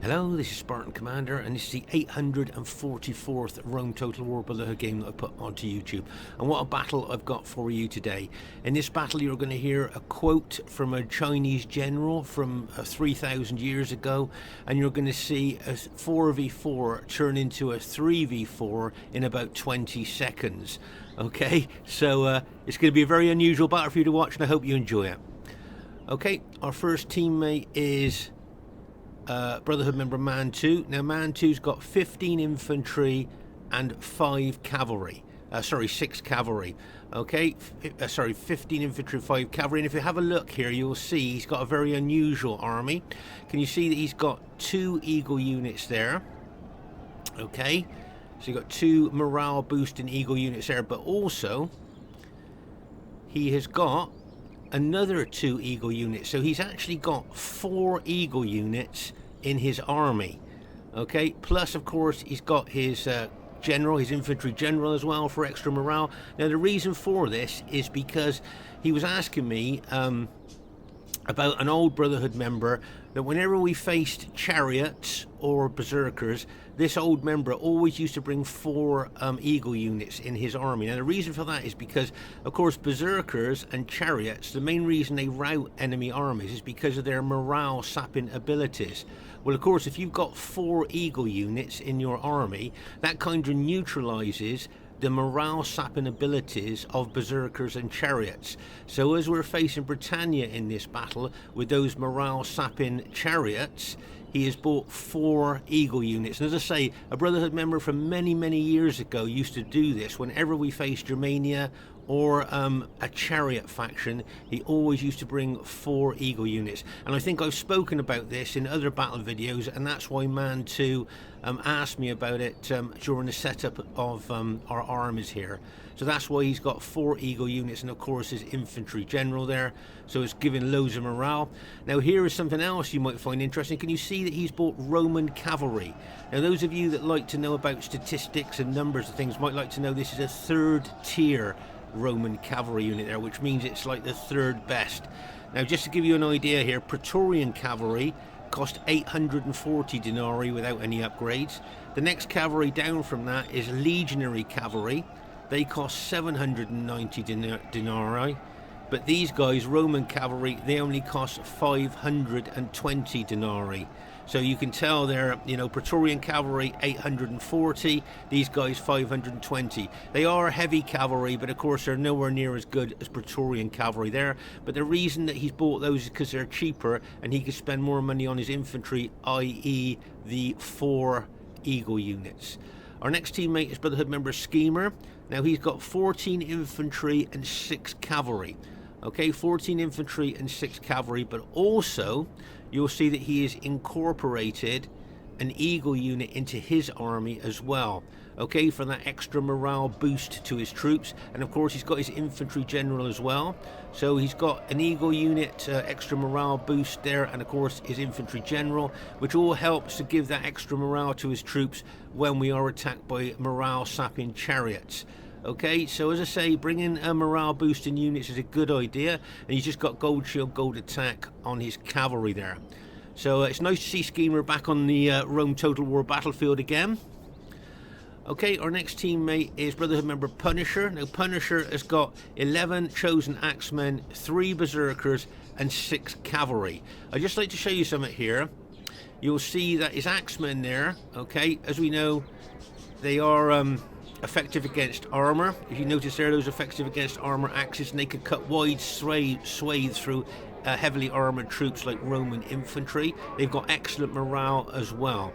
Hello, this is Spartan Commander, and this is the 844th Rome Total War Brotherhood game that I put onto YouTube. And what a battle I've got for you today. In this battle, you're going to hear a quote from a Chinese general from 3,000 years ago, and you're going to see a 4v4 turn into a 3v4 in about 20 seconds. Okay, so it's going to be a very unusual battle for you to watch, and I hope you enjoy it. Okay, our first teammate is Brotherhood member Mantu. Now Mantu's got 15 infantry and 5 cavalry. 6 cavalry. Okay, 15 infantry, 5 cavalry. And if you have a look here, you'll see he's got a very unusual army. Can you see that he's got 2 eagle units there? Okay, so you've got 2 morale boosting eagle units there, but also he has got another 2 eagle units, so he's actually got 4 eagle units in his army. Okay, plus of course he's got his general, his infantry general as well for extra morale. Now the reason for this is because he was asking me about an old Brotherhood member that whenever we faced chariots or berserkers, this old member always used to bring 4 eagle units in his army. Now the reason for that is because, of course, berserkers and chariots, the main reason they rout enemy armies is because of their morale sapping abilities. Well, of course, if you've got 4 eagle units in your army, that kind of neutralizes the morale sapping abilities of berserkers and chariots. So as we're facing Britannia in this battle with those morale sapping chariots, he has bought 4 eagle units. And as I say, a Brotherhood member from many years ago used to do this. Whenever we faced Germania or a chariot faction, he always used to bring 4 eagle units. And I think I've spoken about this in other battle videos, and that's why Mantu asked me about it during the setup of our armies here. So that's why he's got 4 eagle units, and of course his infantry general there, so it's giving loads of morale. Now here is something else you might find interesting. Can you see that he's bought Roman cavalry? Now those of you that like to know about statistics and numbers and things might like to know this is a 3rd tier Roman cavalry unit there, which means it's like the 3rd best. Now just to give you an idea here, Praetorian cavalry cost 840 denarii without any upgrades. The next cavalry down from that is legionary cavalry. They cost 790 denarii, but these guys, Roman cavalry, they only cost 520 denarii. So you can tell they're, Praetorian cavalry 840, these guys 520. They are heavy cavalry, but of course they're nowhere near as good as Praetorian cavalry there. But the reason that he's bought those is because they're cheaper and he can spend more money on his infantry, i.e. the 4 eagle units. Our next teammate is Brotherhood member Skema. Now he's got 14 infantry and 6 cavalry. Okay, 14 infantry and 6 cavalry, but also you'll see that he has incorporated an eagle unit into his army as well. Okay, for that extra morale boost to his troops. And of course he's got his infantry general as well. So he's got an eagle unit, extra morale boost there, and of course his infantry general, which all helps to give that extra morale to his troops when we are attacked by morale sapping chariots. Okay, so as I say, bringing a morale boosting units is a good idea, and he's just got gold shield, gold attack on his cavalry there. So it's nice to see Skema back on the Rome Total War battlefield again. Okay, our next teammate is Brotherhood member Punisher. Now Punisher has got 11 chosen axemen, 3 berserkers and 6 cavalry. I'd just like to show you something here. You'll see that his axemen there, okay, as we know, they are effective against armor. If you notice there, those effective against armor axes, and they could cut wide swathes through heavily armored troops like Roman infantry. They've got excellent morale as well.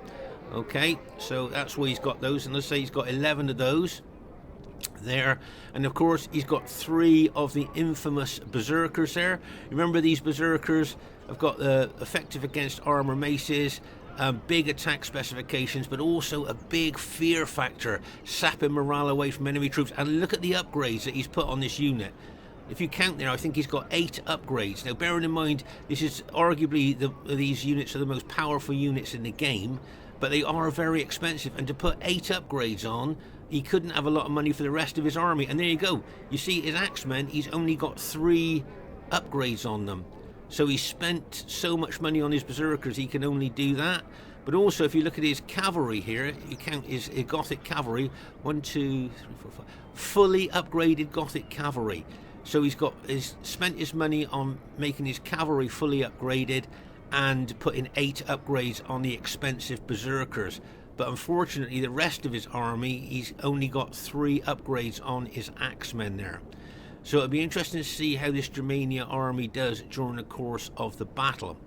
Okay, so that's why he's got those, and let's say he's got 11 of those there, and of course he's got 3 of the infamous berserkers there. Remember, these berserkers have got effective against armor maces, big attack specifications, but also a big fear factor, sapping morale away from enemy troops. And look at the upgrades that he's put on this unit. If you count there, I think he's got 8 upgrades. Now bearing in mind, this is arguably these units are the most powerful units in the game, but they are very expensive, and to put 8 upgrades on, he couldn't have a lot of money for the rest of his army. And there you go, you see his axemen, he's only got 3 upgrades on them. So he spent so much money on his berserkers, he can only do that. But also, if you look at his cavalry here, you count his Gothic cavalry, 1, 2, 3, 4, 5, fully upgraded Gothic cavalry. So he's spent his money on making his cavalry fully upgraded and putting 8 upgrades on the expensive berserkers. But unfortunately, the rest of his army, he's only got 3 upgrades on his axemen there. So it'll be interesting to see how this Germania army does during the course of the battle.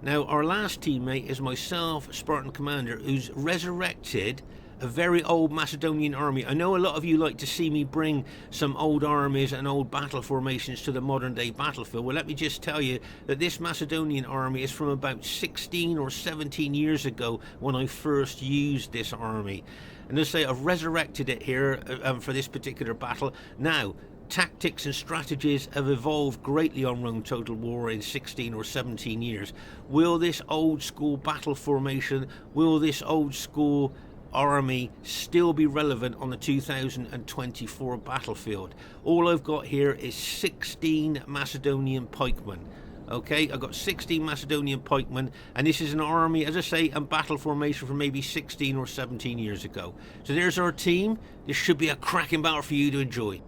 Now, our last teammate is myself, Spartan Commander, who's resurrected a very old Macedonian army. I know a lot of you like to see me bring some old armies and old battle formations to the modern day battlefield. Well, let me just tell you that this Macedonian army is from about 16 or 17 years ago when I first used this army. And as I say, I've resurrected it here for this particular battle. Now, tactics and strategies have evolved greatly on Rome Total War in 16 or 17 years. Will this old school battle formation, will this old school army still be relevant on the 2024 battlefield? All I've got here is 16 Macedonian pikemen. Okay, I've got 16 Macedonian pikemen, and this is an army, as I say, and battle formation from maybe 16 or 17 years ago. So there's our team. This should be a cracking battle for you to enjoy.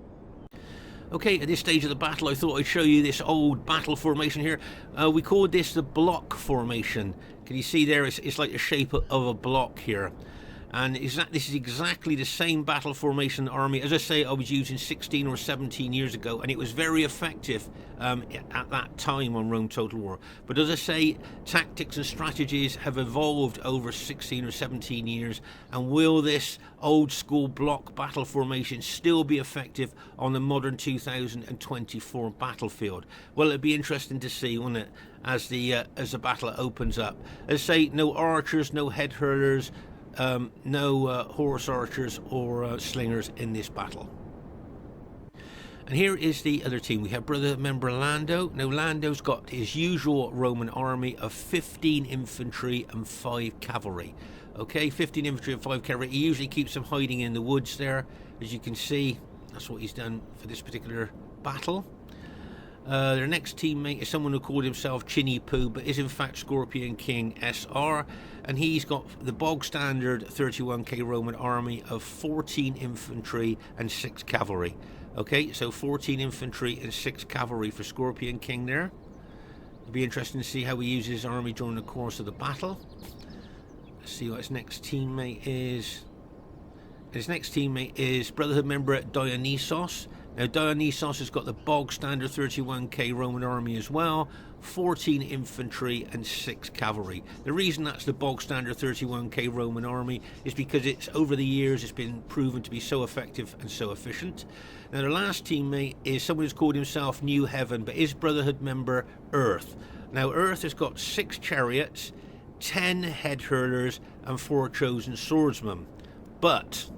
Okay, at this stage of the battle, I thought I'd show you this old battle formation here. We called this the block formation. Can you see there? It's like the shape of a block here. And this is exactly the same battle formation army, as I say, I was using 16 or 17 years ago, and it was very effective at that time on Rome Total War. But as I say, tactics and strategies have evolved over 16 or 17 years, and will this old school block battle formation still be effective on the modern 2024 battlefield? Well, it'd be interesting to see, wouldn't it, as the battle opens up. As I say, no archers, no head hurlers, no horse archers or slingers in this battle. And here is the other team. We have brother member Lando. Now, Lando's got his usual Roman army of 15 infantry and 5 cavalry. Okay, 15 infantry and 5 cavalry. He usually keeps them hiding in the woods there. As you can see, that's what he's done for this particular battle. Their next teammate is someone who called himself Chinny Poo, but is in fact Scorpion King SR, and he's got the bog standard 31k Roman army of 14 infantry and 6 cavalry. Okay, so 14 infantry and 6 cavalry for Scorpion King there. It'll be interesting to see how he uses his army during the course of the battle. Let's see what his next teammate is. His next teammate is Brotherhood member Dionysos. Now, Dionysos has got the bog standard 31k Roman army as well, 14 infantry and 6 cavalry. The reason that's the bog standard 31k Roman army is because over the years it's been proven to be so effective and so efficient. Now, the last teammate is someone who's called himself New Heaven, but is Brotherhood member Earth. Now, Earth has got 6 chariots, 10 head hurlers and 4 chosen swordsmen. But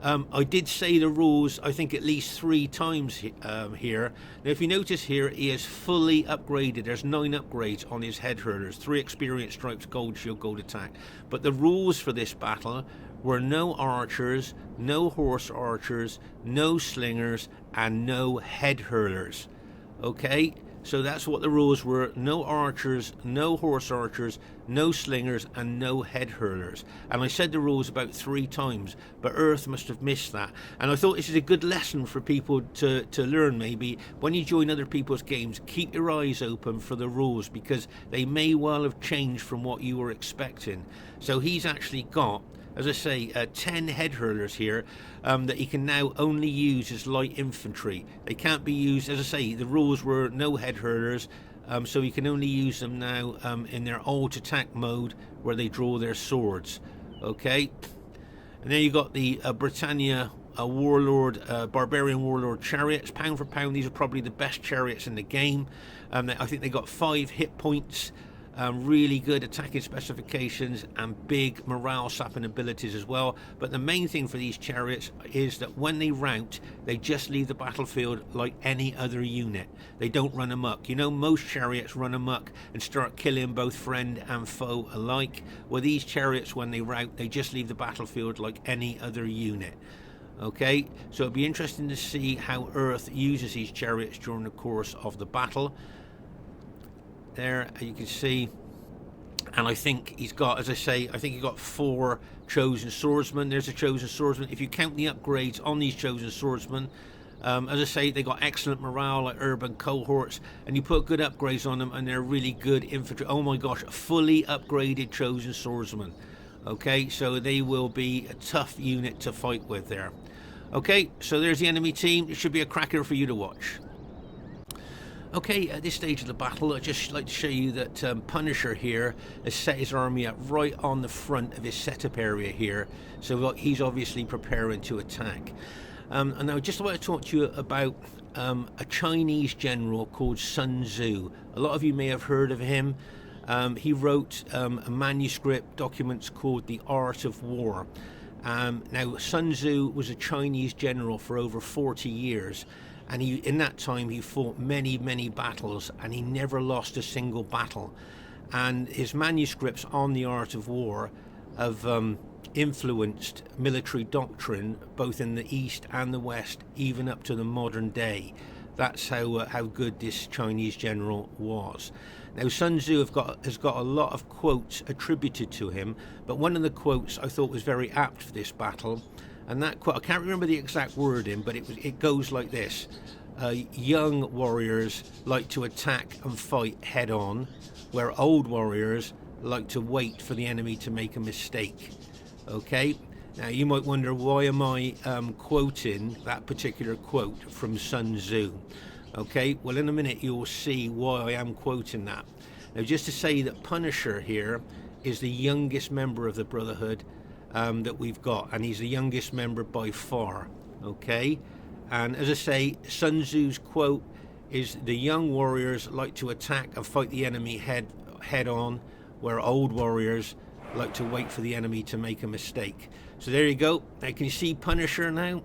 I did say the rules, I think, at least 3 times here. Now, if you notice here, he is fully upgraded. There's 9 upgrades on his head hurlers, 3 experience stripes, gold shield, gold attack. But the rules for this battle were no archers, no horse archers, no slingers, and no head hurlers. Okay? So that's what the rules were. No archers, no horse archers, no slingers, and no head hurlers. And I said the rules about 3 times, but Earth must have missed that. And I thought this is a good lesson for people to learn maybe. When you join other people's games, keep your eyes open for the rules, because they may well have changed from what you were expecting. So he's actually got, as I say, 10 head hurlers here that he can now only use as light infantry. They can't be used, as I say, the rules were no head hurlers, so he can only use them now in their alt attack mode where they draw their swords. Okay, and then you got the Britannia warlord, barbarian warlord chariots. Pound for pound, these are probably the best chariots in the game. I think they got 5 hit points. Really good attacking specifications and big morale sapping abilities as well. But the main thing for these chariots is that when they rout, they just leave the battlefield like any other unit. They don't run amok. You know, most chariots run amok and start killing both friend and foe alike. Well, these chariots, when they rout, they just leave the battlefield like any other unit. Okay, so it'll be interesting to see how Earth uses these chariots during the course of the battle. There you can see, And I think he's got, as I say, I think he's got 4 chosen swordsmen. There's a chosen swordsman. If you count the upgrades on these chosen swordsmen, as I say, they got excellent morale, like urban cohorts, and you put good upgrades on them, and they're really good infantry. Oh my gosh, fully upgraded chosen swordsmen. Okay, so they will be a tough unit to fight with there. Okay, so there's the enemy team. It should be a cracker for you to watch. Okay, at this stage of the battle, I'd just like to show you that Punisher here has set his army up right on the front of his setup area here. So he's obviously preparing to attack. And I just want to talk to you about a Chinese general called Sun Tzu. A lot of you may have heard of him. He wrote a manuscript documents called The Art of War. Now, Sun Tzu was a Chinese general for over 40 years. And in that time, he fought many, many battles, and he never lost a single battle. And his manuscripts on the art of war have influenced military doctrine both in the East and the West, even up to the modern day. That's how good this Chinese general was. Now, Sun Tzu has got a lot of quotes attributed to him, but one of the quotes I thought was very apt for this battle. And that quote, I can't remember the exact wording, but it goes like this. Young warriors like to attack and fight head on, where old warriors like to wait for the enemy to make a mistake. Okay? Now, you might wonder, why am I quoting that particular quote from Sun Tzu? Okay? Well, in a minute, you'll see why I am quoting that. Now, just to say that Punisher here is the youngest member of the Brotherhood that we've got, and he's the youngest member by far. Okay, and as I say, Sun Tzu's quote is, the young warriors like to attack and fight the enemy head on, where old warriors like to wait for the enemy to make a mistake. So there you go. Now, can you see Punisher now?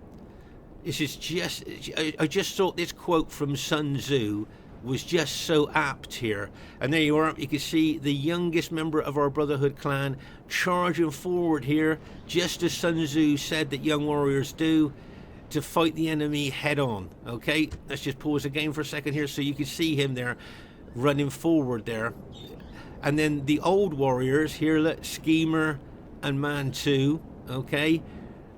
This is just, I just thought this quote from Sun Tzu was just so apt here. And there you are, you can see the youngest member of our Brotherhood clan charging forward here, just as Sun Tzu said that young warriors do, to fight the enemy head on. Okay, let's just pause again for a second here so you can see him there running forward there. And then the old warriors here, Skema and Mantu, okay,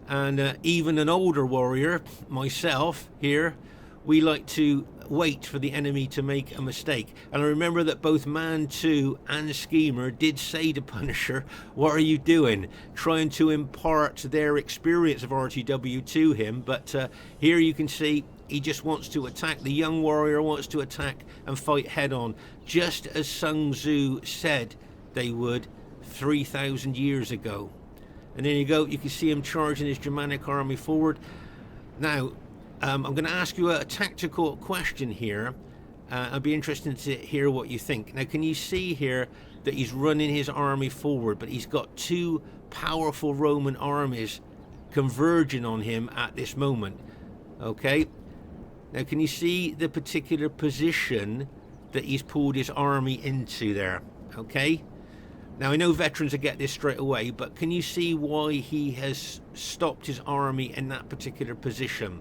and even an older warrior, myself here, we like to wait for the enemy to make a mistake. And I remember that both Mantu and Skema did say to Punisher, what are you doing? Trying to impart their experience of RTW to him. But here you can see he just wants to attack. The young warrior wants to attack and fight head on, just as Sun Tzu said they would 3,000 years ago. And there you go, you can see him charging his Germanic army forward. Now, I'm going to ask you a tactical question here. I'd be interested to hear what you think. Now, can you see here that he's running his army forward, but he's got 2 powerful Roman armies converging on him at this moment? Okay. Now, can you see the particular position that he's pulled his army into there? Okay. Now, I know veterans will get this straight away, but can you see why he has stopped his army in that particular position?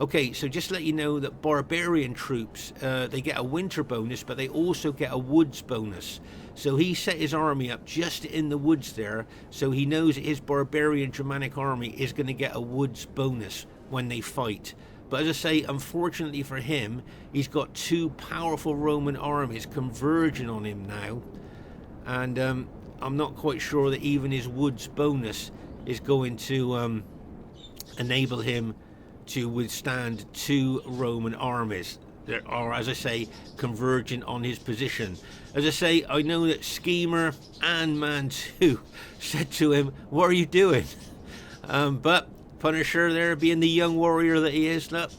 Okay, so just to let you know that barbarian troops, they get a winter bonus, but they also get a woods bonus. So he set his army up just in the woods there, so he knows his barbarian Germanic army is going to get a woods bonus when they fight. But as I say, unfortunately for him, he's got 2 powerful Roman armies converging on him now. And I'm not quite sure that even his woods bonus is going to enable him to withstand 2 Roman armies that are, as I say, converging on his position. As I say, I know that Skema and Mantu said to him, what are you doing? But Punisher there, being the young warrior that he is, look,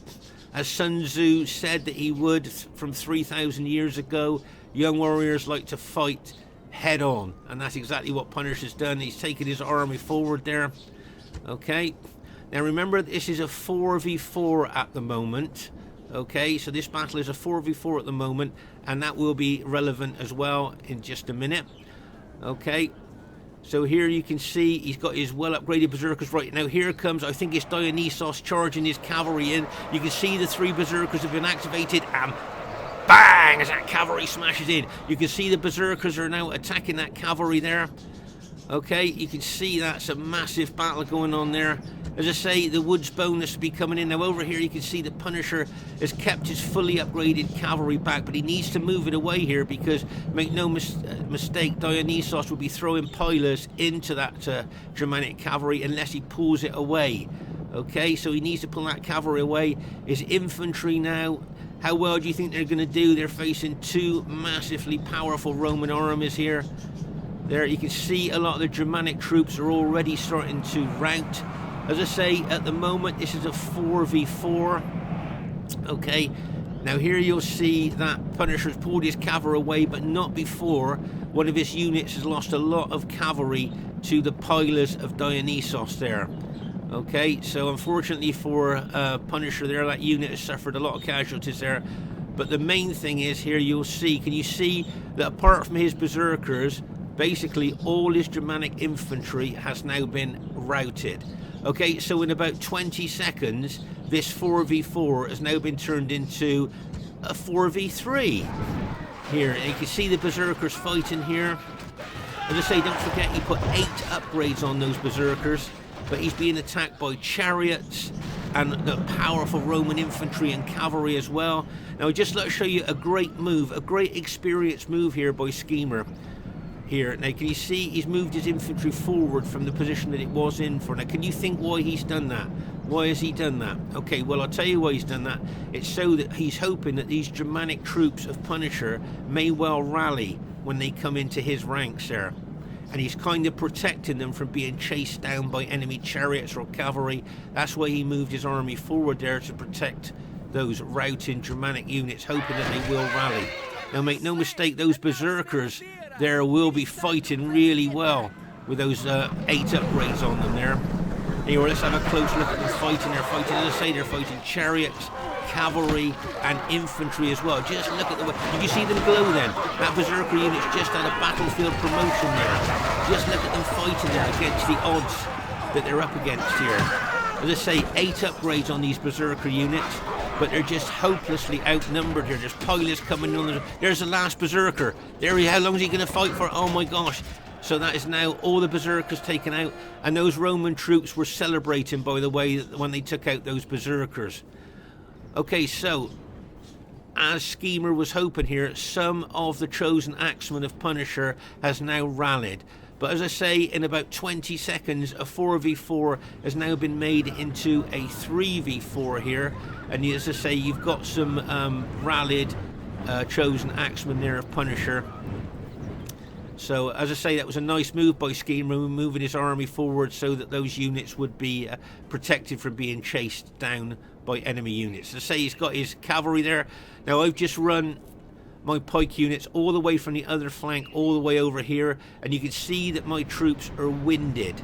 as Sun Tzu said that he would from 3,000 years ago, young warriors like to fight head on, and that's exactly what Punisher's done. He's taken his army forward there. Okay, now remember, this is a 4v4 at the moment. Okay, so this battle is a 4v4 at the moment, and that will be relevant as well in just a minute. Okay, so here you can see he's got his well upgraded berserkers. Right now, here comes, I think it's Dionysos charging his cavalry in. You can see the 3 berserkers have been activated, and Bang! As that cavalry smashes in. You can see the berserkers are now attacking that cavalry there. Okay, you can see that's a massive battle going on there. As I say, the woods bonus will be coming in. Now over here you can see the Punisher has kept his fully upgraded cavalry back, but he needs to move it away here because, make no mistake, Dionysos will be throwing pilers into that Germanic cavalry unless he pulls it away. Okay, so he needs to pull that cavalry away. His infantry now, how well do you think they're going to do? They're facing two massively powerful Roman armies here. There you can see a lot of the Germanic troops are already starting to rout. As I say, at the moment this is a 4v4. Okay, now here you'll see that Punisher's pulled his cavalry away, but not before one of his units has lost a lot of cavalry to the pilers of Dionysos there. Okay, so unfortunately for Punisher there, that unit has suffered a lot of casualties there. But the main thing is here you'll see, can you see that apart from his berserkers, basically all his Germanic infantry has now been routed. Okay, so in about 20 seconds, this 4v4 has now been turned into a 4v3 here. And you can see the berserkers fighting here. As I say, don't forget he put 8 upgrades on those berserkers, but he's being attacked by chariots and the powerful Roman infantry and cavalry as well. Now, I'd just like to show you a great move, a great experienced move here by Skema. Here, now can you see he's moved his infantry forward from the position that it was in for. Now, can you think why he's done that? Why has he done that? Okay, well, I'll tell you why he's done that. It's so that he's hoping that these Germanic troops of Punisher may well rally when they come into his ranks there. And he's kind of protecting them from being chased down by enemy chariots or cavalry. That's why he moved his army forward there, to protect those routing Germanic units, hoping that they will rally. Now, make no mistake, those berserkers there will be fighting really well with those 8 upgrades on them there. Anyway, let's have a close look at them fighting. They're fighting, as I say, they're fighting chariots, cavalry and infantry as well. Just look at the way, did you see them glow then? That berserker unit's just had a battlefield promotion there. Just look at them fighting there against the odds that they're up against here. As I say, 8 upgrades on these berserker units, but they're just hopelessly outnumbered here. There's pilers coming on. There's the last berserker. There he, how long is he going to fight for? Oh my gosh. So that is now all the berserkers taken out, and those Roman troops were celebrating, by the way, when they took out those berserkers. Okay, so as Skema was hoping here, some of the chosen axemen of Punisher has now rallied. But as I say, in about 20 seconds, a 4v4 has now been made into a 3v4 here. And as I say, you've got some rallied chosen axemen there of Punisher. So, as I say, that was a nice move by Skema, moving his army forward so that those units would be protected from being chased down by enemy units. As I say, he's got his cavalry there. Now, I've just run my pike units all the way from the other flank all the way over here, and you can see that my troops are winded.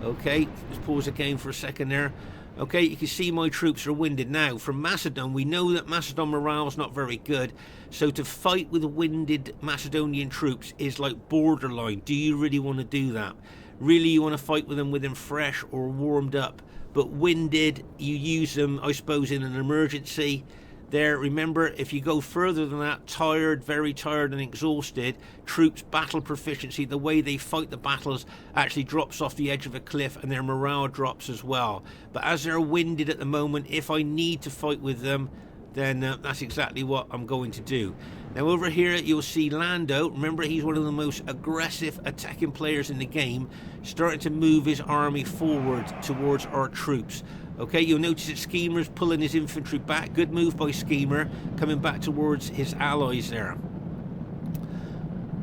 Okay, let's pause the game for a second there. Okay, you can see my troops are winded. Now, from Macedon, we know that Macedon morale is not very good, so to fight with winded Macedonian troops is like borderline. Do you really want to do that? Really, you want to fight with them fresh or warmed up, but winded, you use them, I suppose, in an emergency. There, remember, if you go further than that, tired, very tired and exhausted, troops' battle proficiency, the way they fight the battles, actually drops off the edge of a cliff, and their morale drops as well. But as they're winded at the moment, if I need to fight with them, then that's exactly what I'm going to do. Now over here you'll see Lando. Remember, he's one of the most aggressive attacking players in the game, starting to move his army forward towards our troops. Okay, you'll notice that Skema's pulling his infantry back. Good move by Skema, coming back towards his allies there.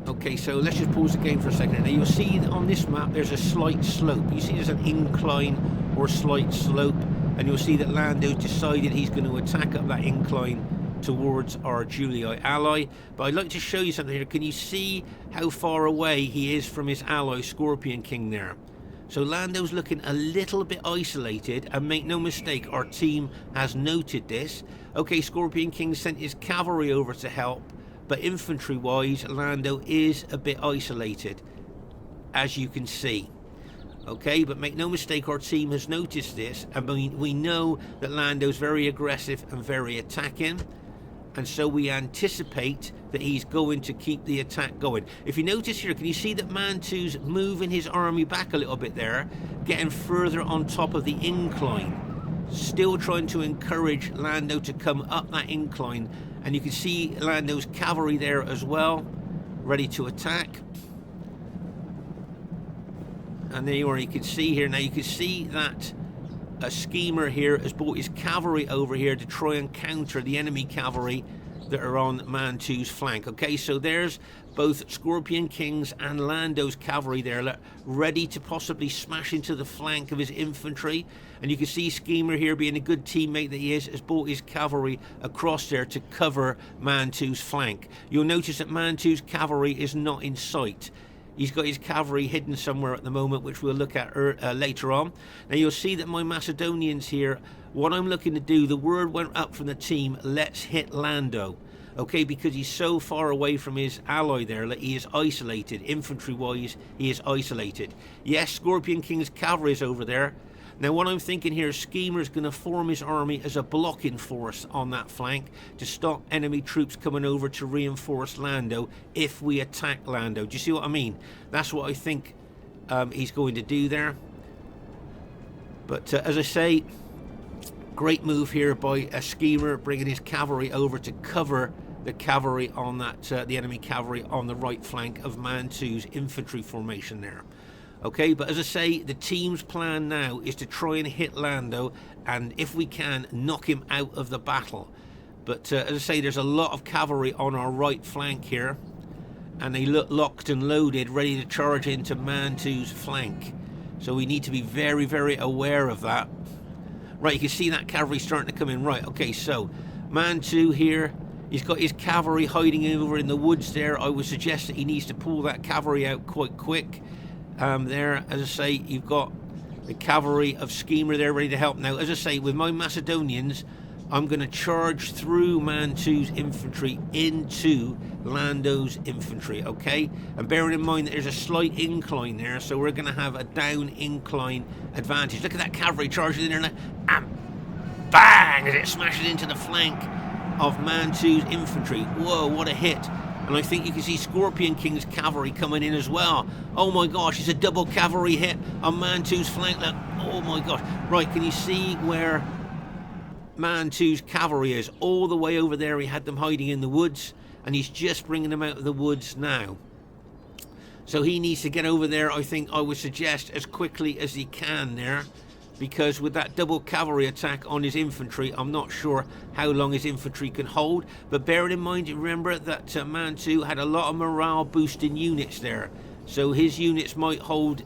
Okay, so let's just pause the game for a second. Now you'll see that on this map there's a slight slope. You see there's an incline or slight slope, and you'll see that Lando decided he's going to attack up that incline towards our Julii ally. But I'd like to show you something here. Can you see how far away he is from his ally Scorpion King there? So Lando's looking a little bit isolated, and make no mistake, our team has noted this. Okay, Scorpion King sent his cavalry over to help, but infantry-wise, Lando is a bit isolated, as you can see. Okay, but make no mistake, our team has noticed this, and we know that Lando's very aggressive and very attacking. and so we anticipate that he's going to keep the attack going. If you notice here, can you see that Mantu's moving his army back a little bit there, getting further on top of the incline, still trying to encourage Lando to come up that incline. And you can see Lando's cavalry there as well, ready to attack. And there you are, you can see here, now you can see that a Skema here has brought his cavalry over here to try and counter the enemy cavalry that are on Mantu's flank. Okay, so there's both Scorpion King's and Lando's cavalry there, ready to possibly smash into the flank of his infantry. And you can see Skema here, being a good teammate that he is, has brought his cavalry across there to cover Mantu's flank. You'll notice that Mantu's cavalry is not in sight. He's got his cavalry hidden somewhere at the moment, which we'll look at later on. Now you'll see that my Macedonians here, what I'm looking to do, the word went up from the team, let's hit Lando. Okay, because he's so far away from his ally there that he is isolated. Infantry-wise, he is isolated. Yes, Scorpion King's cavalry is over there. Now what I'm thinking here is Skema's going to form his army as a blocking force on that flank to stop enemy troops coming over to reinforce Lando if we attack Lando. Do you see what I mean? That's what I think he's going to do there. But as I say, great move here by a Skema, bringing his cavalry over to cover the cavalry on that, the enemy cavalry on the right flank of Mantu's infantry formation there. Okay, but as I say, the team's plan now is to try and hit Lando and, if we can, knock him out of the battle. But as I say, there's a lot of cavalry on our right flank here, and they look locked and loaded, ready to charge into Mantu's flank. So we need to be very, very aware of that. Right, you can see that cavalry starting to come in. Right, okay, so Mantu here, he's got his cavalry hiding over in the woods there. I would suggest that he needs to pull that cavalry out quite quick. There, as I say, you've got the cavalry of Skema there ready to help. Now, as I say, with my Macedonians, I'm going to charge through Mantu's infantry into Lando's infantry, okay? And bearing in mind that there's a slight incline there, so we're going to have a down incline advantage. Look at that cavalry charging in there now, and bang, as it smashes into the flank of Mantu's infantry. Whoa, what a hit. And I think you can see Scorpion King's cavalry coming in as well. Oh my gosh, it's a double cavalry hit on Mantu's flank. Look, oh my gosh. Right, can you see where Mantu's cavalry is? All the way over there, he had them hiding in the woods, and he's just bringing them out of the woods now. So he needs to get over there, I think I would suggest, as quickly as he can there, because with that double cavalry attack on his infantry, I'm not sure how long his infantry can hold. But bearing in mind, remember that Mantu had a lot of morale boosting units there, so his units might hold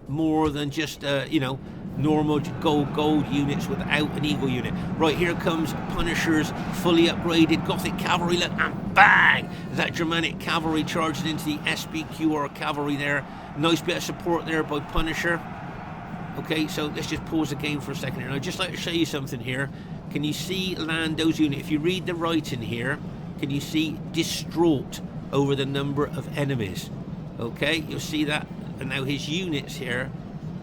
more than just you know, normal gold units without an eagle unit. Right, here comes Punisher's fully upgraded Gothic cavalry, look, and bang, that Germanic cavalry charging into the SBQR cavalry there. Nice bit of support there by Punisher. Okay, so let's just pause the game for a second here. And I'd just like to show you something here. Can you see Lando's unit? If you read the writing here, can you see distraught over the number of enemies? Okay, you'll see that. And now his units here,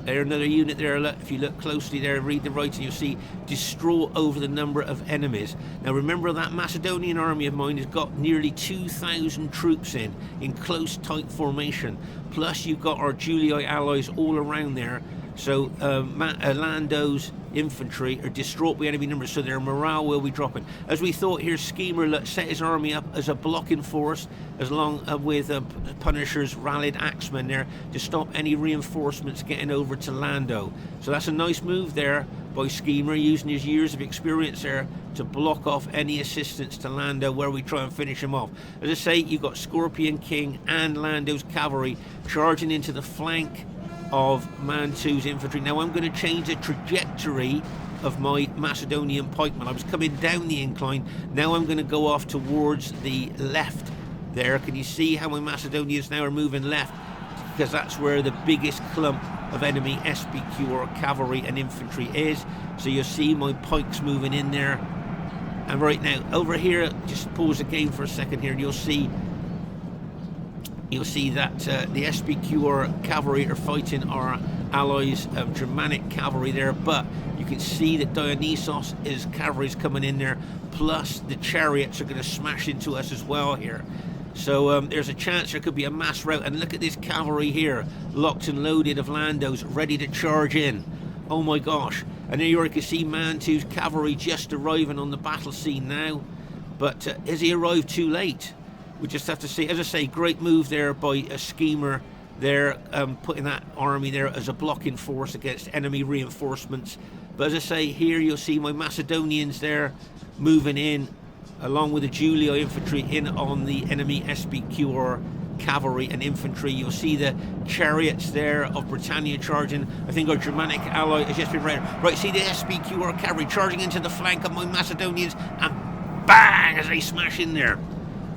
there's another unit there. Look, if you look closely there, read the writing, you'll see distraught over the number of enemies. Now remember, that Macedonian army of mine has got nearly 2,000 troops in close, tight formation. Plus you've got our Julii allies all around there. So Lando's infantry are distraught by enemy numbers, so their morale will be dropping. As we thought here, Skema set his army up as a blocking force, as long with Punisher's rallied axemen there to stop any reinforcements getting over to Lando. So that's a nice move there by Skema, using his years of experience there to block off any assistance to Lando where we try and finish him off. As I say, you've got Scorpion King and Lando's cavalry charging into the flank of Mantu's infantry. Now I'm going to change the trajectory of my Macedonian pikemen. I was coming down the incline, now I'm going to go off towards the left there. Can you see how my Macedonians now are moving left? Because that's where the biggest clump of enemy SBQ or cavalry and infantry is. So you'll see my pikes moving in there. And right now over here, just pause the game for a second here, and you'll see that the SBQ cavalry are fighting our allies Germanic cavalry there, but you can see that Dionysos, his cavalry is coming in there, plus the chariots are going to smash into us as well here. So there's a chance there could be a mass rout. And look at this cavalry here, locked and loaded of Landos, ready to charge in. Oh my gosh. And here you can see Mantu's cavalry just arriving on the battle scene now. But has he arrived too late? We just have to see. As I say, great move there by a Skema there, putting that army there as a blocking force against enemy reinforcements. But as I say, here you'll see my Macedonians there moving in, along with the Julia infantry in on the enemy SBQR cavalry and infantry. You'll see the chariots there of Britannia charging. I think our Germanic ally has just been ready. Right, see the SBQR cavalry charging into the flank of my Macedonians, and bang, as they smash in there.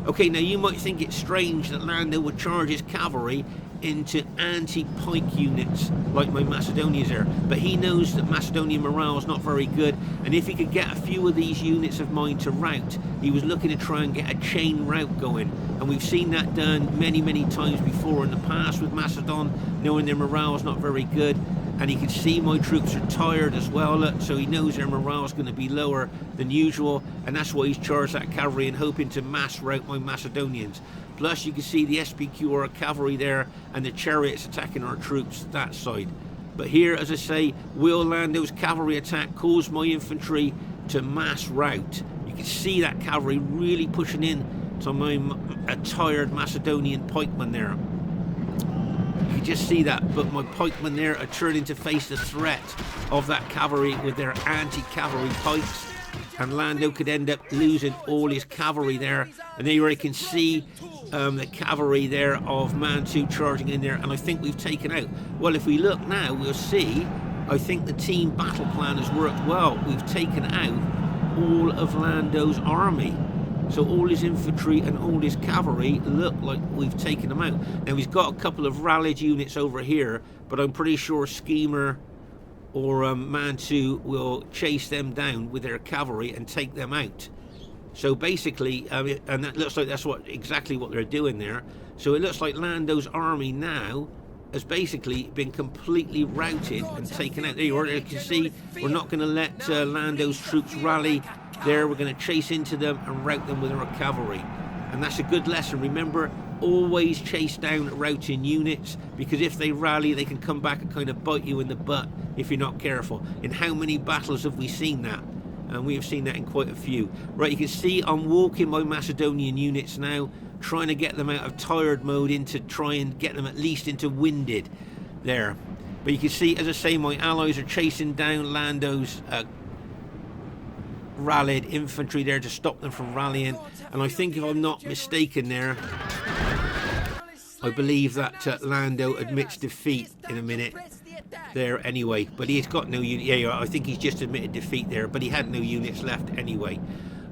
Okay, now you might think it's strange that Lando would charge his cavalry into anti-pike units like my Macedonians are, but he knows that Macedonian morale is not very good, and if he could get a few of these units of mine to rout, he was looking to try and get a chain rout going. And we've seen that done many times before in the past with Macedon, knowing their morale is not very good. And he can see my troops are tired as well, look, so he knows their morale is going to be lower than usual, and that's why he's charged that cavalry and hoping to mass rout my Macedonians. Plus you can see the SPQR cavalry there and the chariots attacking our troops that side. But here, as I say, will Lando's cavalry attack cause my infantry to mass rout? You can see that cavalry really pushing in to my tired Macedonian pikemen there. You can just see that, but my pikemen there are turning to face the threat of that cavalry with their anti-cavalry pikes, and Lando could end up losing all his cavalry there. And there you can see the cavalry there of Mantu charging in there, and I think we've taken out. Well, if we look now, we'll see, I think the team battle plan has worked well. We've taken out all of Lando's army. So all his infantry and all his cavalry look like we've taken them out. Now he's got a couple of rallied units over here, but I'm pretty sure Skema or Mantu will chase them down with their cavalry and take them out. So basically, and that looks like that's exactly what they're doing there. So it looks like Lando's army now has basically been completely routed and taken out. There you are. You can see we're not going to let Lando's troops rally there. We're going to chase into them and rout them with our cavalry. And that's a good lesson. Remember, always chase down routing units, because if they rally, they can come back and kind of bite you in the butt if you're not careful. In how many battles have we seen that? And we have seen that in quite a few. Right, you can see I'm walking my Macedonian units now, trying to get them out of tired mode into try and get them at least into winded there. But you can see, as I say, my allies are chasing down Lando's rallied infantry there to stop them from rallying. And I think, if I'm not mistaken there, I believe that Lando admits defeat in a minute there anyway, but he's got no unit. Yeah, I think he's just admitted defeat there, but he had no units left anyway.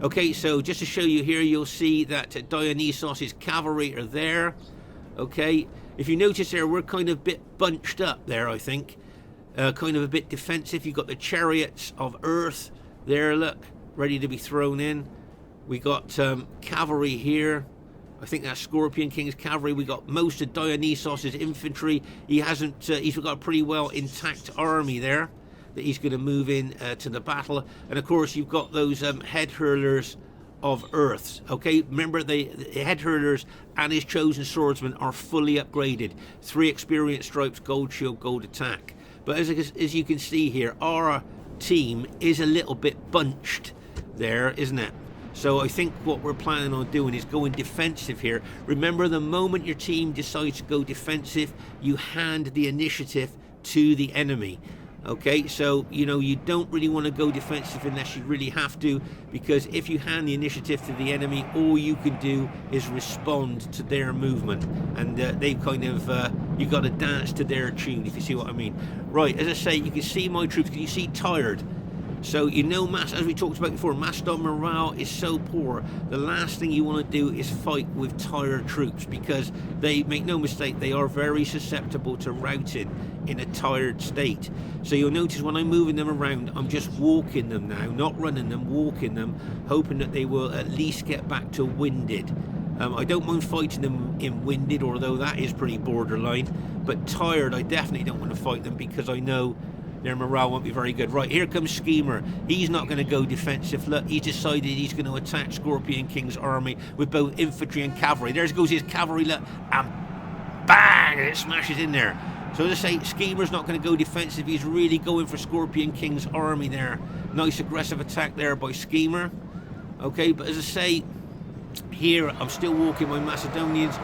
Okay, so just to show you here, you'll see that Dionysos' cavalry are there. Okay, if you notice there, we're kind of a bit bunched up there, I think. Kind of a bit defensive. You've got the chariots of earth there, look, ready to be thrown in. We got cavalry here. I think that's Scorpion King's cavalry. We got most of Dionysos' infantry. He hasn't. He's got a pretty well intact army there that he's going to move in to the battle. And of course, you've got those head hurlers of earths. Okay, remember the head hurlers and his chosen swordsmen are fully upgraded. 3 experience stripes, gold shield, gold attack. But as you can see here, our team is a little bit bunched there, isn't it? So I think what we're planning on doing is going defensive here. Remember, the moment your team decides to go defensive, you hand the initiative to the enemy. Okay, so you know, you don't really want to go defensive unless you really have to, because if you hand the initiative to the enemy, all you can do is respond to their movement, and they kind of you got to dance to their tune, if you see what I mean. Right, as I say, you can see my troops. Can you see tired? So you know, as we talked about before, Macedon morale is so poor. The last thing you want to do is fight with tired troops, because they, make no mistake, they are very susceptible to routing in a tired state. So you'll notice when I'm moving them around, I'm just walking them now, not running them, walking them, hoping that they will at least get back to winded. I don't mind fighting them in winded, although that is pretty borderline. But tired, I definitely don't want to fight them, because I know their morale won't be very good. Right, here comes Skema. He's not going to go defensive. Look, he's decided he's going to attack Scorpion King's army with both infantry and cavalry. There goes his cavalry, look, and bang, and it smashes in there. So as I say, Skema's not going to go defensive. He's really going for Scorpion King's army there. Nice aggressive attack there by Skema. Okay, but as I say, here I'm still walking my Macedonians,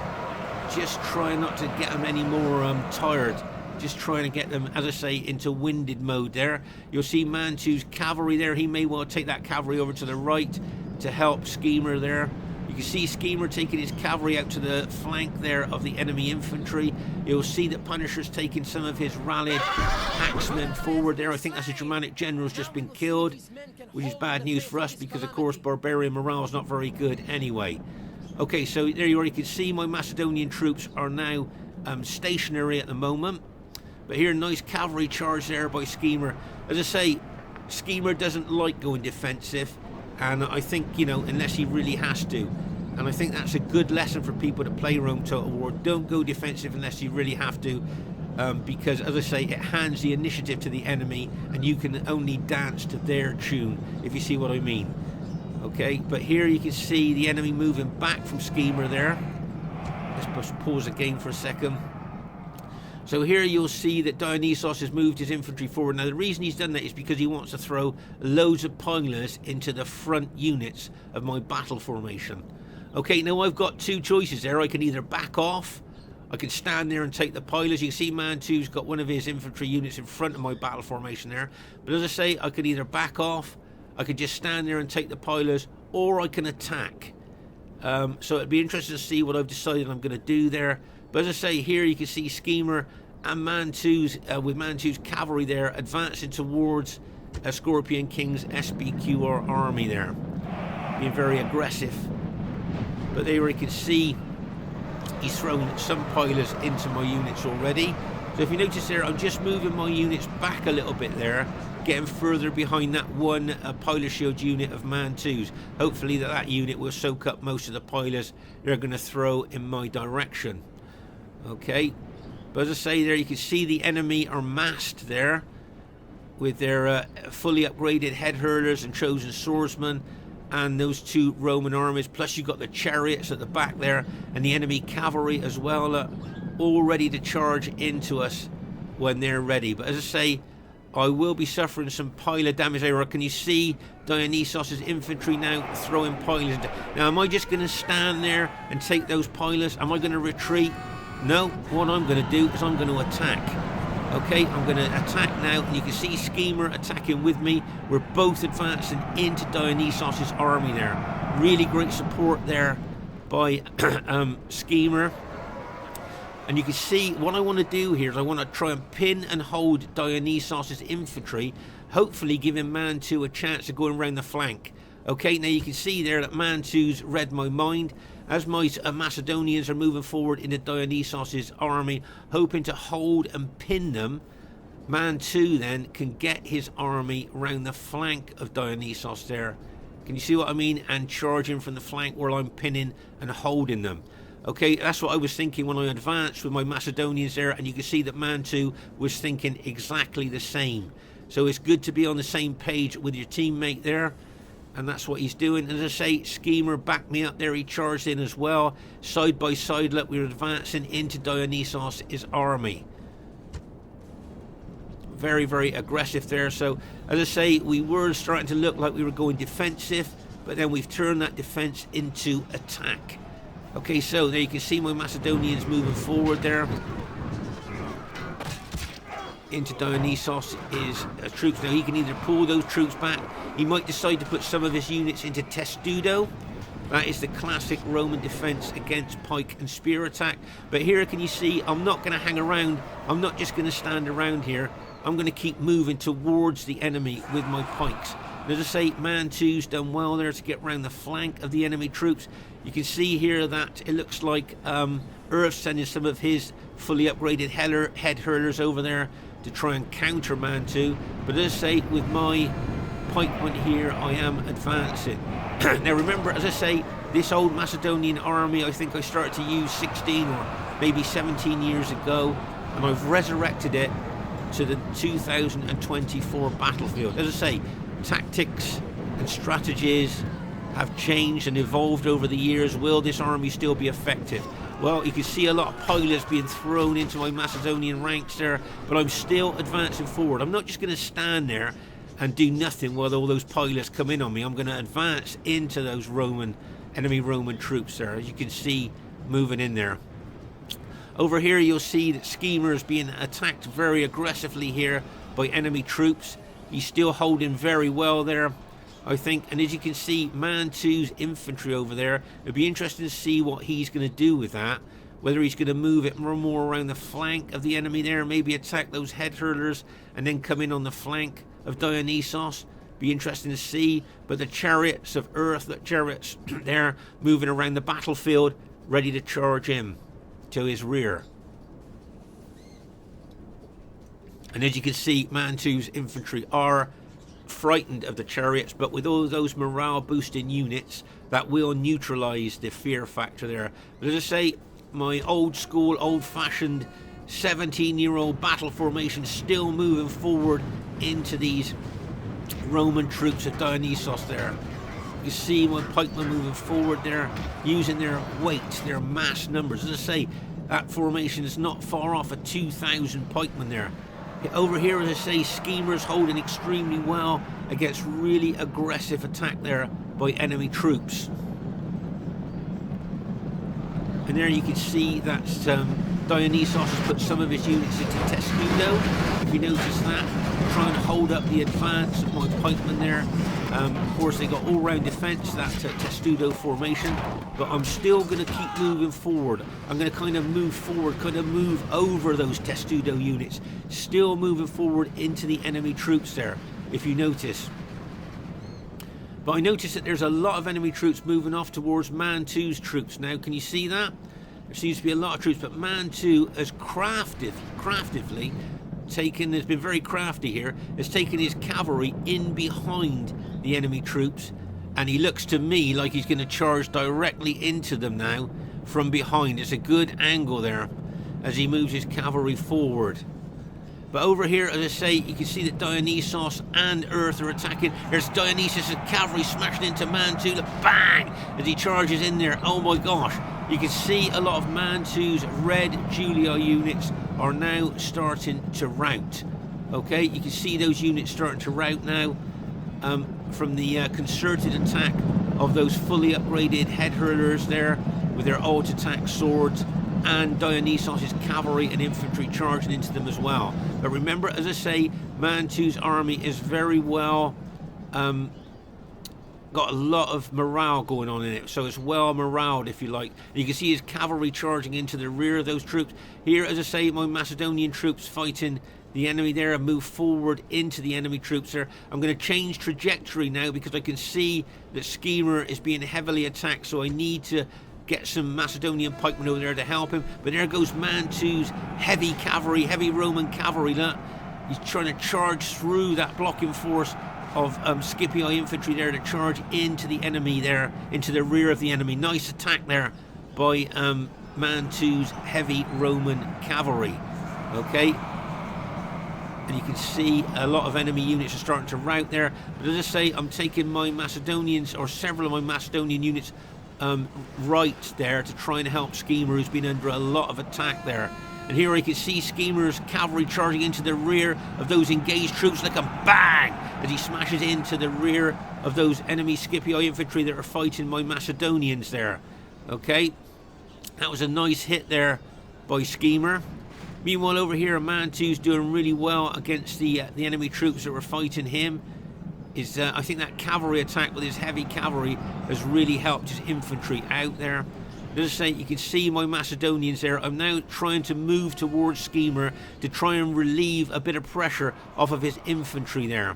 just trying not to get them any more tired. Just trying to get them, as I say, into winded mode there. You'll see Mantu's cavalry there. He may well take that cavalry over to the right to help Skema there. You can see Skema taking his cavalry out to the flank there of the enemy infantry. You'll see that Punisher's taking some of his rallied axemen forward there. I think that's a Germanic general's just been killed, which is bad news for us because, of course, barbarian morale is not very good anyway. Okay, so there you are. You can see my Macedonian troops are now stationary at the moment. But here, nice cavalry charge there by Skema. As I say, Skema doesn't like going defensive, and I think, you know, unless he really has to. And I think that's a good lesson for people that play Rome Total War. Don't go defensive unless you really have to, because, as I say, it hands the initiative to the enemy, and you can only dance to their tune, if you see what I mean. Okay, but here you can see the enemy moving back from Skema there. Let's pause the game for a second. So here you'll see that Dionysos has moved his infantry forward. Now the reason he's done that is because he wants to throw loads of pilers into the front units of my battle formation. Okay, now I've got two choices there. I can either back off, I can stand there and take the pilers. You can see Mantu's got one of his infantry units in front of my battle formation there. But as I say, I could either back off, I could just stand there and take the pilers, or I can attack. So it'd be interesting to see what I've decided I'm going to do there. But as I say, here you can see Skema and Mantu's, with Mantu's cavalry there, advancing towards Scorpion King's SBQR army there. Being very aggressive. But there you can see he's thrown some pilers into my units already. So if you notice there, I'm just moving my units back a little bit there, getting further behind that one piler shield unit of Mantu's. Hopefully that unit will soak up most of the pilers they're going to throw in my direction. Okay, but as I say there, you can see the enemy are massed there with their fully upgraded head hurlers and chosen swordsmen and those two Roman armies, plus you've got the chariots at the back there and the enemy cavalry as well, all ready to charge into us when they're ready. But as I say, I will be suffering some piler damage there. Can you see Dionysos' infantry now throwing pilers? Now, am I just going to stand there and take those pilers? Am I going to retreat? No, what I'm going to do is I'm going to attack. Okay, I'm going to attack now, and you can see Skema attacking with me. We're both advancing into Dionysos' army there. Really great support there by Skema. And you can see what I want to do here is I want to try and pin and hold Dionysos' infantry, hopefully giving Mantu a chance to go around the flank. Okay, now you can see there that Mantu's read my mind. As my Macedonians are moving forward into Dionysos' army, hoping to hold and pin them, Mantu then can get his army round the flank of Dionysos there. Can you see what I mean? And charging from the flank while I'm pinning and holding them. Okay, that's what I was thinking when I advanced with my Macedonians there, and you can see that Mantu was thinking exactly the same. So it's good to be on the same page with your teammate there. And that's what he's doing. As I say, Skema backed me up there. He charged in as well. Side by side, look, we're advancing into Dionysos' army. Very, very aggressive there. So, as I say, we were starting to look like we were going defensive, but then we've turned that defense into attack. Okay, so there you can see my Macedonians moving forward there. Into Dionysos' troops. Now he can either pull those troops back, he might decide to put some of his units into Testudo. That is the classic Roman defense against pike and spear attack. But here can you see I'm not going to hang around, I'm not just going to stand around here, I'm going to keep moving towards the enemy with my pikes. And as I say, Mantu's done well there to get around the flank of the enemy troops. You can see here that it looks like Earth's sending some of his fully upgraded head hurlers over there to try and counter Mantu. But as I say, with my pikemen here, I am advancing. Now remember, as I say, this old Macedonian army, I think I started to use 16 or maybe 17 years ago, and I've resurrected it to the 2024 battlefield. As I say, tactics and strategies have changed and evolved over the years. Will this army still be effective? Well, you can see a lot of pilots being thrown into my Macedonian ranks there, but I'm still advancing forward. I'm not just going to stand there and do nothing while all those pilots come in on me. I'm going to advance into those enemy Roman troops there, as you can see moving in there. Over here you'll see that Skema is being attacked very aggressively here by enemy troops. He's still holding very well there, I think, and as you can see, Mantu's infantry over there. It'd be interesting to see what he's going to do with that, whether he's going to move it more around the flank of the enemy there, maybe attack those head hurlers and then come in on the flank of Dionysos. Be interesting to see. But the chariots of earth, the chariots there moving around the battlefield, ready to charge him to his rear. And as you can see, Mantu's infantry are frightened of the chariots, but with all those morale boosting units, that will neutralize the fear factor there. But as I say, my old school, old-fashioned 17-year-old battle formation still moving forward into these Roman troops of Dionysos there. You see my pikemen moving forward there, using their weight, their mass numbers. As I say, that formation is not far off of 2,000 pikemen there. Over here, as I say, Skema's holding extremely well against really aggressive attack there by enemy troops. And there you can see that Dionysos has put some of his units into Testudo. If you notice that, trying to hold up the advance of my pikemen there. Of course, they got all-round defence, that Testudo formation, but I'm still going to keep moving forward. I'm going to kind of move forward, kind of move over those Testudo units, still moving forward into the enemy troops there, if you notice. But I notice that there's a lot of enemy troops moving off towards Mantu's troops now. Can you see that? There seems to be a lot of troops, but Mantu has craftively taken, has been very crafty here, has taken his cavalry in behind the enemy troops, and he looks to me like he's going to charge directly into them now from behind. It's a good angle there as he moves his cavalry forward. But over here, as I say, you can see that Dionysos and Earth are attacking. There's Dionysos' cavalry smashing into Mantu. Bang! As he charges in there. Oh my gosh. You can see a lot of Mantu's red Julia units are now starting to rout. Okay, you can see those units starting to rout now from the concerted attack of those fully upgraded head hurlers there with their alt attack swords, and Dionysos' cavalry and infantry charging into them as well. But remember, as I say, Mantu's army is very well got a lot of morale going on in it, so it's well moraled, if you like. And you can see his cavalry charging into the rear of those troops. Here, as I say, my Macedonian troops fighting the enemy there and move forward into the enemy troops there. I'm going to change trajectory now because I can see that Skema is being heavily attacked, so I need to get some Macedonian pikemen over there to help him. But there goes Mantu's heavy cavalry, heavy Roman cavalry. Look, he's trying to charge through that blocking force of Scipii infantry there to charge into the enemy there, into the rear of the enemy. Nice attack there by Mantu's heavy Roman cavalry. Okay, and you can see a lot of enemy units are starting to rout there. But as I say, I'm taking my Macedonians, or several of my Macedonian units, right there to try and help Skema, who's been under a lot of attack there. And here I can see Skema's cavalry charging into the rear of those engaged troops like a bang as he smashes into the rear of those enemy Scipii infantry that are fighting my Macedonians there. Okay, that was a nice hit there by Skema. Meanwhile, over here, Mantu's doing really well against the enemy troops that were fighting him. I think that cavalry attack with his heavy cavalry has really helped his infantry out there. As I say, you can see my Macedonians there. I'm now trying to move towards Skema to try and relieve a bit of pressure off of his infantry there.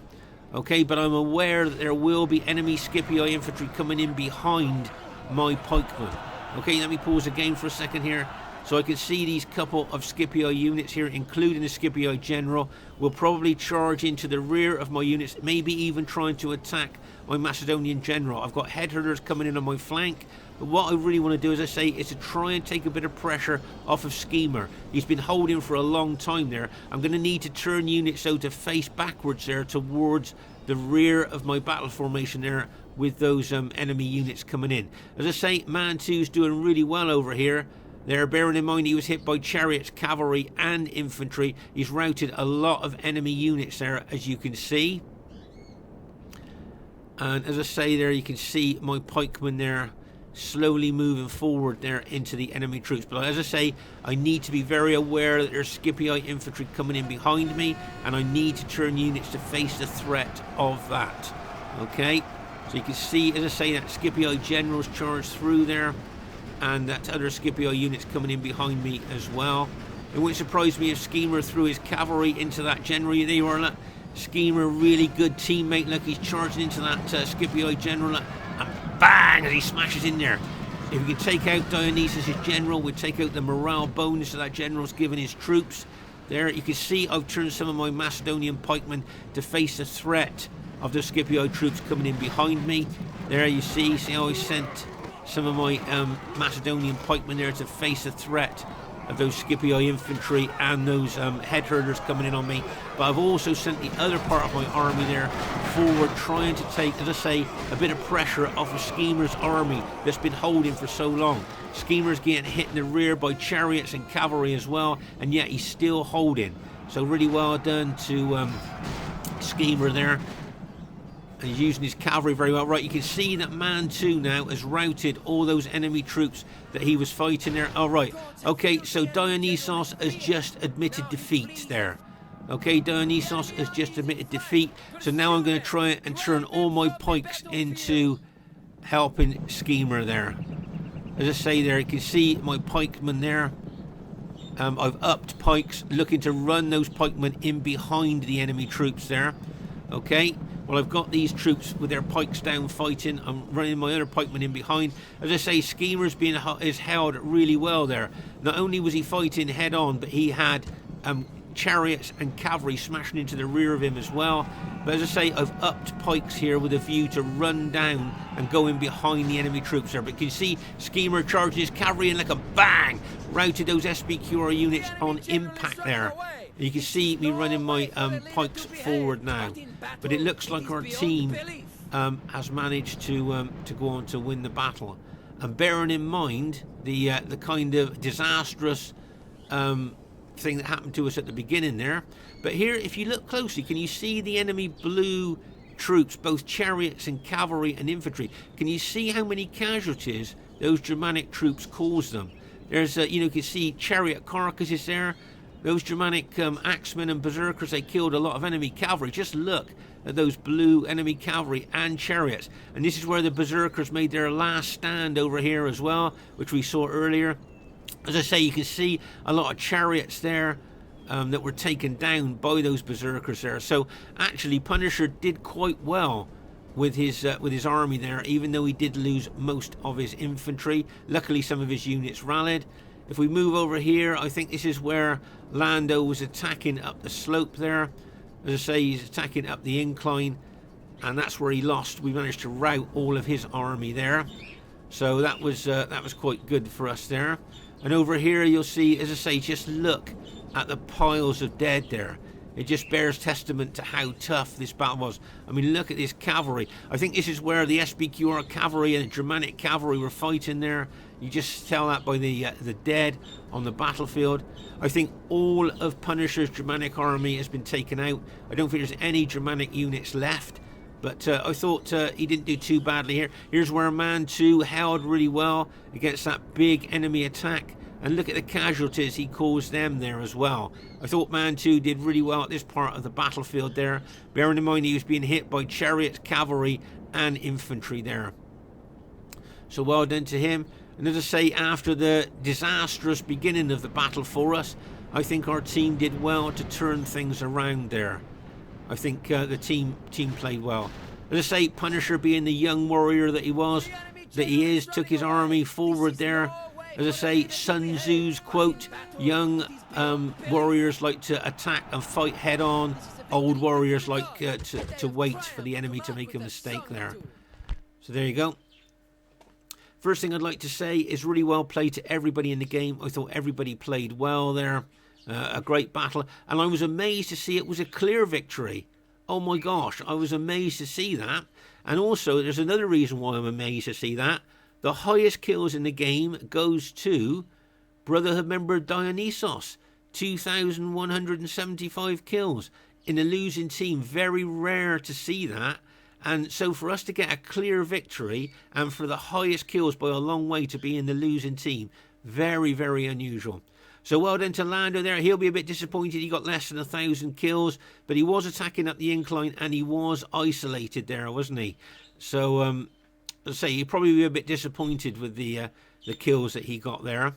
Okay, but I'm aware that there will be enemy Scipii infantry coming in behind my pikemen. Okay, let me pause the game for a second here. So I can see these couple of Scipii units here, including the Scipii general, will probably charge into the rear of my units, maybe even trying to attack my Macedonian general. I've got head hurlers coming in on my flank, But what I really want to do, as I say, is to try and take a bit of pressure off of Skema. He's been holding for a long time there. I'm going to need to turn units so to face backwards there towards the rear of my battle formation there, with those enemy units coming in. As I say, Mantu's doing really well over here. There, bearing in mind he was hit by chariots, cavalry and infantry. He's routed a lot of enemy units there, as you can see. And as I say there, you can see my pikemen there slowly moving forward there into the enemy troops. But as I say, I need to be very aware that there's Scipii infantry coming in behind me, and I need to turn units to face the threat of that. Okay, so you can see, as I say, that Scipii generals charged through there, and that other Scipii units coming in behind me as well. It wouldn't surprise me if Skema threw his cavalry into that general. There you are, look. Skema, really good teammate. Look, he's charging into that Scipii general, and bang, as he smashes in there. If we can take out Dionysos' general, we'll take out the morale bonus that that general's given his troops. There, you can see I've turned some of my Macedonian pikemen to face the threat of the Scipii troops coming in behind me. There you see how I sent some of my Macedonian pikemen there to face the threat of those Scipii infantry and those head herders coming in on me. But I've also sent the other part of my army there forward, trying to take, as I say, a bit of pressure off of Skema's army that's been holding for so long. Skema's getting hit in the rear by chariots and cavalry as well, and yet he's still holding. So really well done to Skema there. And he's using his cavalry very well. Right, you can see that Mantu now has routed all those enemy troops that he was fighting there. All right, okay, so Dionysos has just admitted defeat there. Okay, Dionysos has just admitted defeat. So now I'm going to try and turn all my pikes into helping Skema there. As I say there, you can see my pikemen there. I've upped pikes, looking to run those pikemen in behind the enemy troops there. Okay. Well, I've got these troops with their pikes down fighting. I'm running my other pikemen in behind. As I say, Skema's is held really well there. Not only was he fighting head on, but he had chariots and cavalry smashing into the rear of him as well. But as I say, I've upped pikes here with a view to run down and go in behind the enemy troops there. But you can see Skema charging his cavalry and like a bang, routed those SBQR units on impact there. You can see me running my pikes forward now, but it looks like our team has managed to go on to win the battle. And bearing in mind the kind of disastrous thing that happened to us at the beginning there. But here, if you look closely, can you see the enemy blue troops, both chariots and cavalry and infantry? Can you see how many casualties those Germanic troops caused them? There's you can see chariot carcasses there. Those Germanic axemen and berserkers, they killed a lot of enemy cavalry. Just look at those blue enemy cavalry and chariots. And this is where the berserkers made their last stand over here as well, which we saw earlier. As I say, you can see a lot of chariots there that were taken down by those berserkers there. So actually, Punisher did quite well with his army there, even though he did lose most of his infantry. Luckily, some of his units rallied. If we move over here, I think this is where Lando was attacking up the slope there. As I say, he's attacking up the incline, and that's where he lost. We managed to rout all of his army there, so that was quite good for us there. And over here, you'll see, as I say, just look at the piles of dead there. It just bears testament to how tough this battle was. I mean, look at this cavalry. I think this is where the SBQR cavalry and the Germanic cavalry were fighting there. You just tell that by the dead on the battlefield. I think all of Punisher's Germanic army has been taken out. I don't think there's any Germanic units left. But I thought he didn't do too badly here. Here's where Mantu held really well against that big enemy attack. And look at the casualties he caused them there as well. I thought Mantu did really well at this part of the battlefield there. Bearing in mind he was being hit by chariots, cavalry and infantry there. So well done to him. And as I say, after the disastrous beginning of the battle for us, I think our team did well to turn things around there. I think the team played well. As I say, Punisher, being the young warrior that he is, took his army forward there. As I say, Sun Tzu's quote, young warriors like to attack and fight head on. Old warriors like to wait for the enemy to make a mistake there. So there you go. First thing I'd like to say is really well played to everybody in the game. I thought everybody played well there. A great battle. And I was amazed to see it was a clear victory. Oh my gosh, I was amazed to see that. And also, there's another reason why I'm amazed to see that. The highest kills in the game goes to Brotherhood member Dionysos. 2,175 kills in a losing team. Very rare to see that. And so for us to get a clear victory and for the highest kills by a long way to be in the losing team, very, very unusual. So well done to Lando there. He'll be a bit disappointed he got less than 1,000 kills, but he was attacking up the incline and he was isolated there, wasn't he? So, as I say, he'll probably be a bit disappointed with the kills that he got there.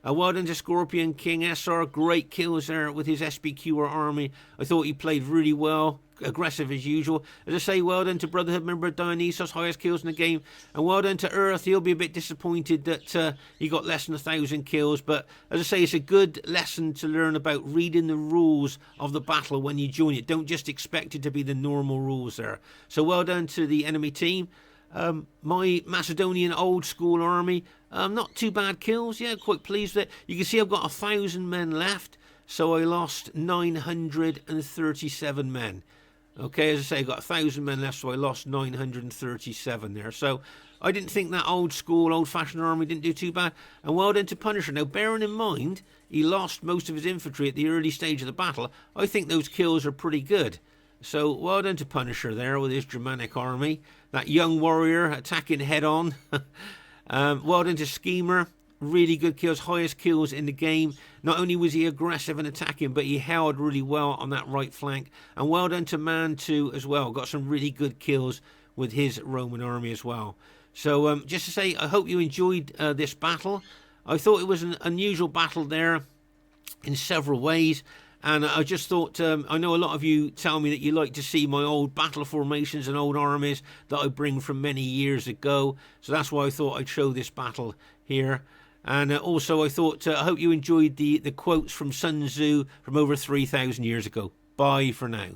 Well done to Scorpion King SR. Great kills there with his SBQR army. I thought he played really well. Aggressive as usual. As I say, well done to Brotherhood member Dionysos, highest kills in the game. And well done to Earth. He'll be a bit disappointed that he got less than 1,000 kills. But as I say, it's a good lesson to learn about reading the rules of the battle when you join it. Don't just expect it to be the normal rules there. So well done to the enemy team. My Macedonian old school army, not too bad kills. Yeah, quite pleased with it. You can see I've got 1,000 men left. So I lost 937 men. Okay, as I say, I got 1,000 men left, so I lost 937 there. So I didn't think that old school, old-fashioned army didn't do too bad. And well done to Punisher. Now, bearing in mind, he lost most of his infantry at the early stage of the battle. I think those kills are pretty good. So well done to Punisher there with his Germanic army. That young warrior attacking head-on. Well done to Skema. Really good kills, highest kills in the game. Not only was he aggressive and attacking, but he held really well on that right flank. And well done to Mantu as well. Got some really good kills with his Roman army as well. So just to say, I hope you enjoyed this battle. I thought it was an unusual battle there in several ways. And I just thought, I know a lot of you tell me that you like to see my old battle formations and old armies that I bring from many years ago. So that's why I thought I'd show this battle here. And also I thought, I hope you enjoyed the quotes from Sun Tzu from over 3,000 years ago. Bye for now.